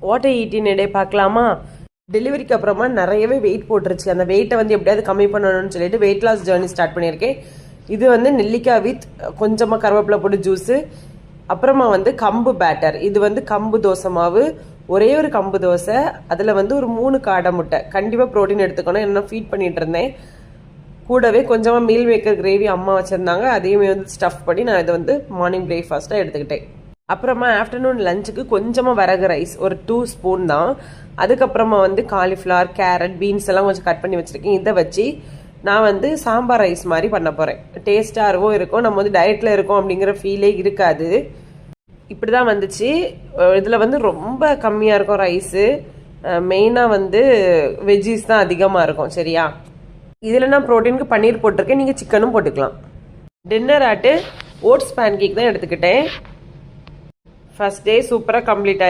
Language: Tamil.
வாட் ஐ ஈட் இன் எ டே பார்க்கலாமா? டெலிவரிக்கு அப்புறமா நிறையவே வெயிட் போட்டுருச்சு. அந்த வெயிட்டை வந்து எப்படியாவது கம்மி பண்ணணும்னு சொல்லிட்டு வெயிட் லாஸ் ஜேர்னி ஸ்டார்ட் பண்ணியிருக்கேன். இது வந்து நெல்லிக்காய் வித் கொஞ்சமாக கருவேப்பிலை போட்டு ஜூஸு, அப்புறமா வந்து கம்பு பேட்டர். இது வந்து கம்பு தோசை மாவு, ஒரே ஒரு கம்பு தோசை, அதில் வந்து ஒரு 3 காடை முட்டை. கண்டிப்பாக ப்ரோட்டீன் எடுத்துக்கணும். என்ன ஃபீட் பண்ணிட்டு இருந்தேன். கூடவே கொஞ்சமாக மீல் மேக்கர் கிரேவி அம்மா வச்சுருந்தாங்க, அதையுமே வந்து ஸ்டஃப் பண்ணி நான் இதை வந்து மார்னிங் பிரேக்ஃபாஸ்ட்டாக எடுத்துக்கிட்டேன். அப்புறமா ஆஃப்டர்நூன் லஞ்சுக்கு கொஞ்சமாக வரகு ரைஸ், ஒரு 2 ஸ்பூன் தான். அதுக்கப்புறமா வந்து காலிஃப்ளவர், கேரட், பீன்ஸ் எல்லாம் கொஞ்சம் கட் பண்ணி வச்சுருக்கேன். இதை வச்சு நான் வந்து சாம்பார் ரைஸ் மாதிரி பண்ண போகிறேன். டேஸ்ட்டாகவும் இருக்கும், நம்ம வந்து டயட்டில் இருக்கோம் அப்படிங்கிற ஃபீலே இருக்காது. இப்படி தான் வந்துச்சு. இதில் வந்து ரொம்ப கம்மியாக இருக்கும் ரைஸு. மெயினாக வந்து வெஜ்ஜீஸ் தான் அதிகமாக இருக்கும். சரியா? இதில் நான் ப்ரோட்டீனுக்கு பன்னீர் போட்டிருக்கேன், நீங்கள் சிக்கனும் போட்டுக்கலாம். டின்னர் ஆட்டு ஓட்ஸ் பேன் கேக் தான் எடுத்துக்கிட்டேன். ஃபர்ஸ்ட் டே சூப்பராக கம்ப்ளீட் ஆகி